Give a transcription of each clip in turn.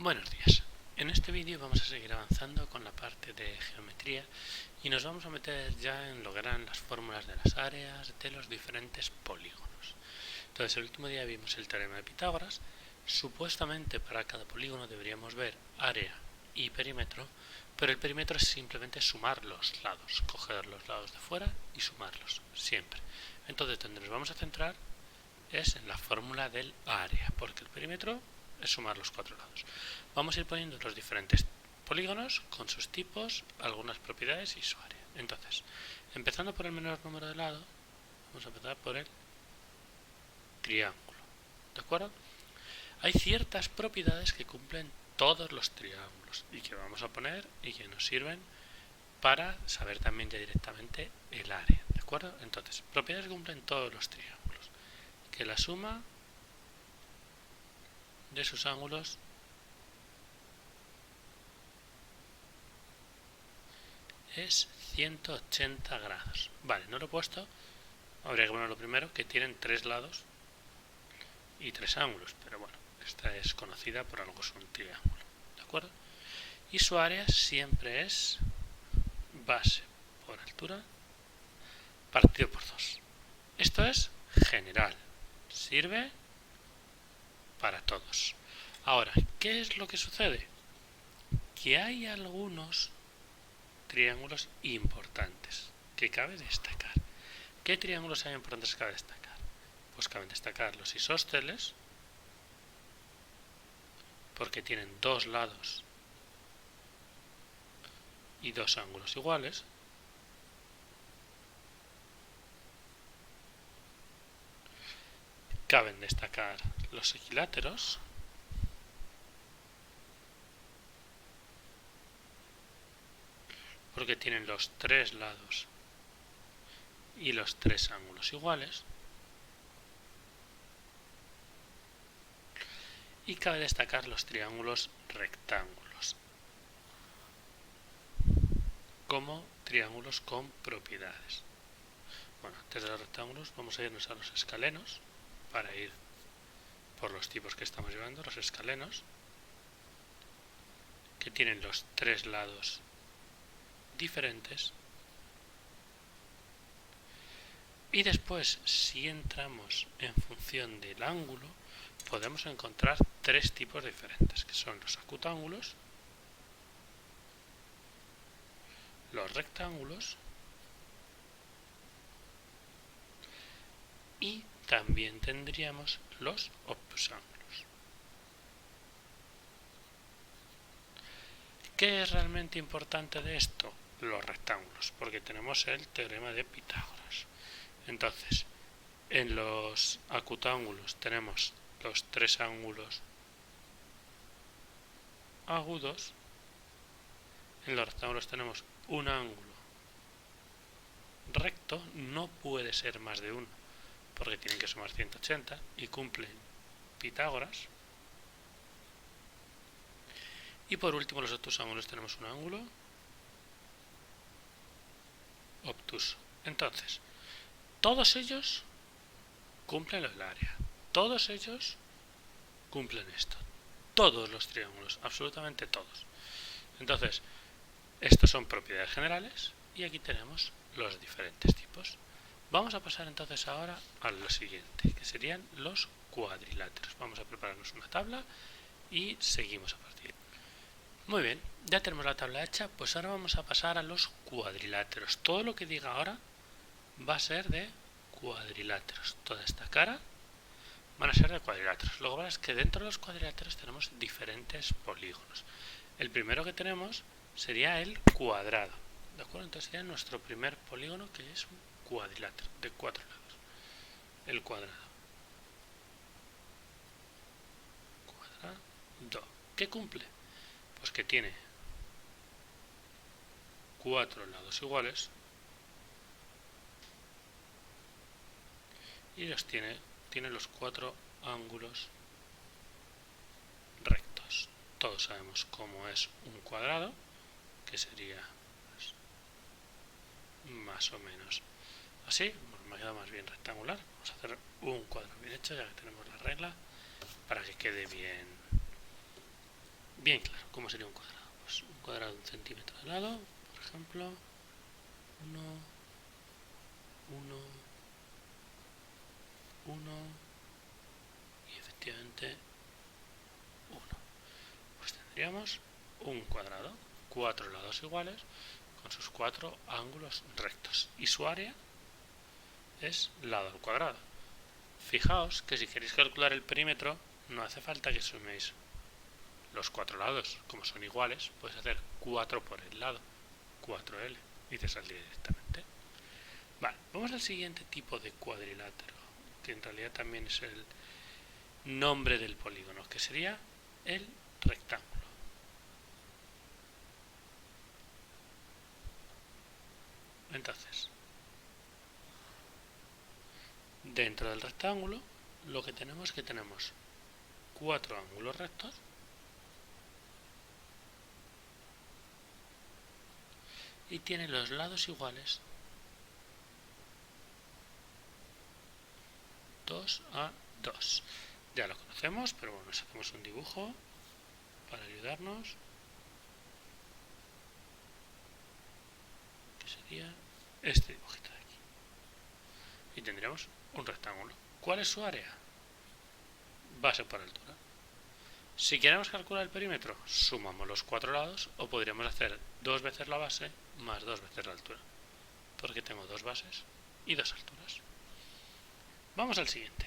Buenos días. En este vídeo vamos a seguir avanzando con la parte de geometría y nos vamos a meter ya en lo que eran las fórmulas de las áreas de los diferentes polígonos. Entonces, el último día vimos el teorema de Pitágoras. Supuestamente para cada polígono deberíamos ver área y perímetro, pero el perímetro es simplemente sumar los lados, coger los lados de fuera y sumarlos, siempre. Entonces, donde nos vamos a centrar es en la fórmula del área, porque el perímetro es sumar los cuatro lados. Vamos a ir poniendo los diferentes polígonos con sus tipos, algunas propiedades y su área. Entonces, empezando por el menor número de lados, vamos a empezar por el triángulo. ¿De acuerdo? Hay ciertas propiedades que cumplen todos los triángulos y que vamos a poner y que nos sirven para saber también ya directamente el área. ¿De acuerdo? Entonces, propiedades que cumplen todos los triángulos. Que la suma de sus ángulos es 180 grados. Vale, no lo he puesto. Habría que ponerlo primero, que tienen tres lados y tres ángulos. Pero bueno, esta es conocida por algo, es un triángulo. ¿De acuerdo? Y su área siempre es base por altura partido por 2. Esto es general. Sirve para todos. Ahora, ¿qué es lo que sucede? Que hay algunos triángulos importantes que cabe destacar. ¿Qué triángulos hay importantes que cabe destacar? Pues cabe destacar los isósceles, porque tienen dos lados y dos ángulos iguales. Caben destacar los equiláteros, porque tienen los tres lados y los tres ángulos iguales. Y cabe destacar los triángulos rectángulos, como triángulos con propiedades. Bueno, antes de los rectángulos vamos a irnos a los escalenos, para ir por los tipos que estamos llevando. Los escalenos, que tienen los tres lados diferentes. Y después, si entramos en función del ángulo, podemos encontrar tres tipos diferentes, que son los acutángulos, los rectángulos y también tendríamos los obtusángulos. ¿Qué es realmente importante de esto? Los rectángulos, porque tenemos el teorema de Pitágoras. Entonces, en los acutángulos tenemos los tres ángulos agudos. En los rectángulos tenemos un ángulo recto, no puede ser más de uno, porque tienen que sumar 180 y cumplen Pitágoras. Y por último, los obtusángulos tenemos un ángulo obtuso. Entonces, todos ellos cumplen el área. Todos ellos cumplen esto. Todos los triángulos, absolutamente todos. Entonces, estos son propiedades generales y aquí tenemos los diferentes tipos. Vamos a pasar entonces ahora a lo siguiente, que serían los cuadriláteros. Vamos a prepararnos una tabla y seguimos a partir. Muy bien, ya tenemos la tabla hecha, pues ahora vamos a pasar a los cuadriláteros. Todo lo que diga ahora va a ser de cuadriláteros. Toda esta cara van a ser de cuadriláteros. Lo que pasa es que dentro de los cuadriláteros tenemos diferentes polígonos. El primero que tenemos sería el cuadrado. ¿De acuerdo? Entonces sería nuestro primer polígono, que es un cuadrilátero de cuatro lados. El cuadrado. Cuadrado. ¿Qué cumple? Pues que tiene cuatro lados iguales y tiene los cuatro ángulos rectos. Todos sabemos cómo es un cuadrado, que sería pues, más o menos así. Me ha quedado más bien rectangular. Vamos a hacer un cuadro bien hecho, ya que tenemos la regla, para que quede bien claro cómo sería un cuadrado. Pues un cuadrado de 1 centímetro de lado, por ejemplo, 1, 1, 1 y efectivamente 1. Pues tendríamos un cuadrado, 4 lados iguales, con sus 4 ángulos rectos. Y su área es lado al cuadrado. Fijaos que si queréis calcular el perímetro, no hace falta que suméis los 4 lados. Como son iguales, puedes hacer 4 por el lado, 4L, y te saldría directamente. Vale, vamos al siguiente tipo de cuadrilátero, que en realidad también es el nombre del polígono, que sería el rectángulo. Entonces, dentro del rectángulo, lo que tenemos es que tenemos 4 ángulos rectos y tiene los lados iguales 2 a 2. Ya lo conocemos, pero bueno, sacamos un dibujo para ayudarnos, que sería este dibujito de aquí. Y tendríamos un rectángulo. ¿Cuál es su área? Base por altura. Si queremos calcular el perímetro, sumamos los 4 lados, o podríamos hacer 2 veces la base más 2 veces la altura, porque tengo 2 bases y 2 alturas. Vamos al siguiente,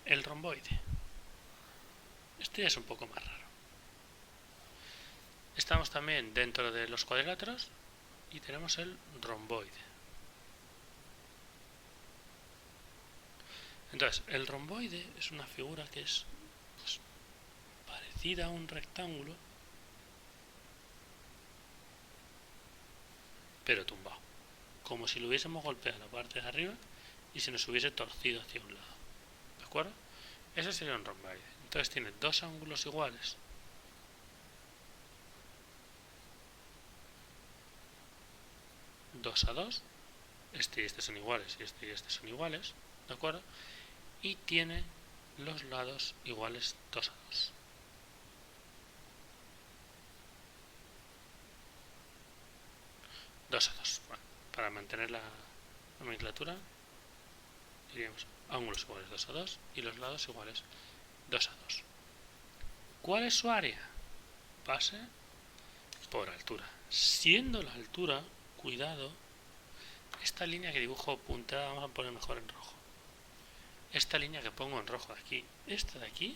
el romboide. Este ya es un poco más raro. Estamos también dentro de los cuadriláteros y tenemos el romboide. Entonces, el romboide es una figura que es parecida a un rectángulo, pero tumbado, como si lo hubiésemos golpeado la parte de arriba y se nos hubiese torcido hacia un lado. ¿De acuerdo? Ese sería un romboide. Entonces tiene dos ángulos iguales, dos a 2, este y este son iguales y este son iguales, ¿de acuerdo? Y tiene los lados iguales 2 a 2. Bueno, para mantener la nomenclatura diríamos ángulos iguales 2 a 2 y los lados iguales 2 a 2. ¿Cuál es su área? Base por altura. Siendo la altura, cuidado, esta línea que dibujo punteada vamos a poner mejor en rojo. Esta línea que pongo en rojo de aquí, esta de aquí,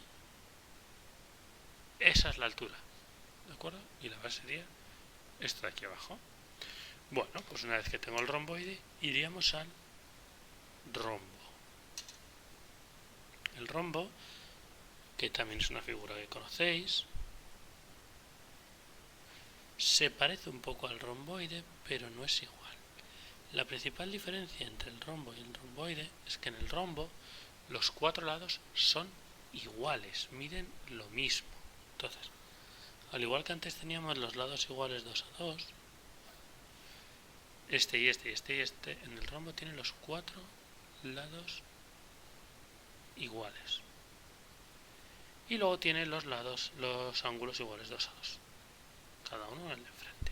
esa es la altura, ¿de acuerdo? Y la base sería esta de aquí abajo. Bueno, pues una vez que tengo el romboide, iríamos al rombo. El rombo, que también es una figura que conocéis, se parece un poco al romboide, pero no es igual. La principal diferencia entre el rombo y el romboide es que en el rombo los 4 lados son iguales, miden lo mismo. Entonces, al igual que antes teníamos los lados iguales 2 a 2, este y este y este y este, en el rombo tiene los 4 lados iguales. Y luego tiene los ángulos iguales 2 a 2, cada uno en el de enfrente.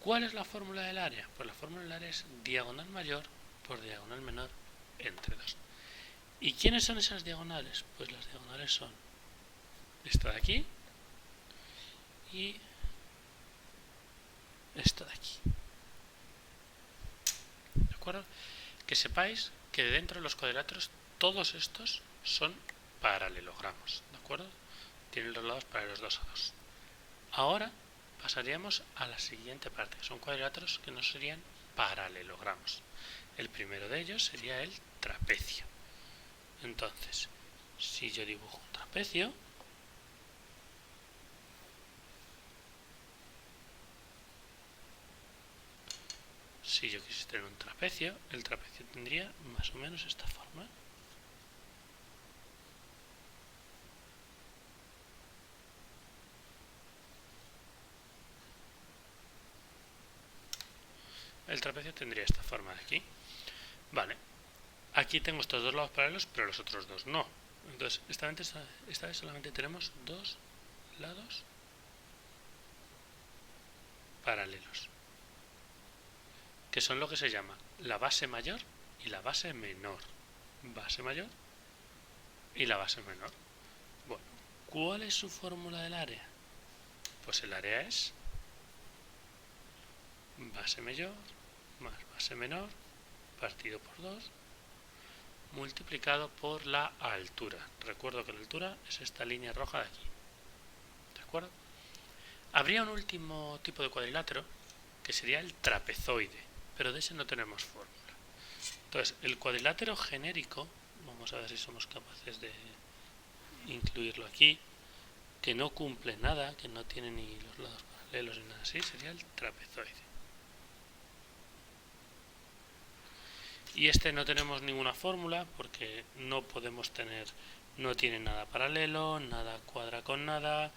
¿Cuál es la fórmula del área? Pues la fórmula del área es diagonal mayor por diagonal menor entre 2. ¿Y quiénes son esas diagonales? Pues las diagonales son esta de aquí y esta de aquí. ¿De acuerdo? Que sepáis que dentro de los cuadriláteros todos estos son paralelogramos. ¿De acuerdo? Tienen los lados paralelos 2 a 2. Ahora pasaríamos a la siguiente parte, que son cuadriláteros que no serían paralelogramos. El primero de ellos sería el trapecio. Entonces, si yo dibujo un trapecio, si yo quisiera tener un trapecio, el trapecio tendría más o menos esta forma. El trapecio tendría esta forma de aquí. Vale, aquí tengo estos dos lados paralelos, pero los otros dos no. Entonces, esta vez solamente tenemos dos lados paralelos, que son lo que se llama la base mayor y la base menor. Base mayor y la base menor. Bueno, ¿cuál es su fórmula del área? Pues el área es base mayor más base menor partido por 2 multiplicado por la altura. Recuerdo que la altura es esta línea roja de aquí. ¿De acuerdo? Habría un último tipo de cuadrilátero que sería el trapezoide, pero de ese no tenemos fórmula. Entonces, el cuadrilátero genérico, vamos a ver si somos capaces de incluirlo aquí, que no cumple nada, que no tiene ni los lados paralelos ni nada así, sería el trapezoide. Y este no tenemos ninguna fórmula porque no podemos tener, no tiene nada paralelo, nada cuadra con nada.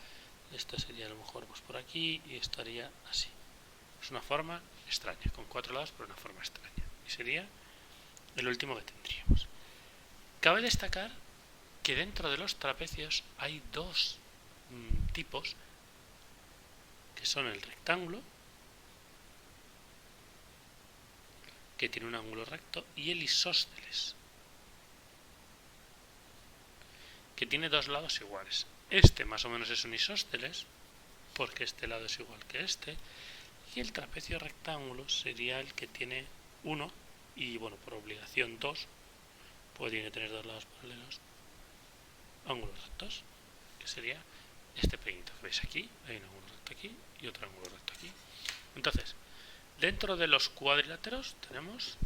Esto sería a lo mejor pues por aquí y estaría así. Es una forma extraña, con 4 lados pero una forma extraña. Y sería el último que tendríamos. Cabe destacar que dentro de los trapecios hay dos tipos, que son el rectángulo, que tiene un ángulo recto, y el isósceles, que tiene dos lados iguales. Este más o menos es un isósceles, porque este lado es igual que este, y el trapecio rectángulo sería el que tiene 1 y, bueno, por obligación 2, pues tiene que tener dos lados paralelos, ángulos rectos, que sería este pequeñito que veis aquí. Hay un ángulo recto aquí y otro ángulo recto aquí. Entonces, dentro de los cuadriláteros tenemos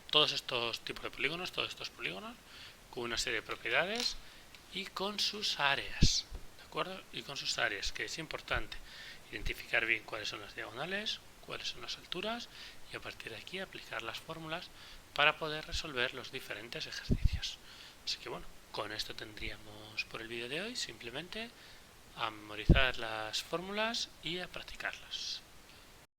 todos estos tipos de polígonos, todos estos polígonos, con una serie de propiedades y con sus áreas, ¿de acuerdo? Y con sus áreas, que es importante identificar bien cuáles son las diagonales, cuáles son las alturas, y a partir de aquí aplicar las fórmulas para poder resolver los diferentes ejercicios. Así que bueno, con esto tendríamos por el vídeo de hoy. Simplemente a memorizar las fórmulas y a practicarlas.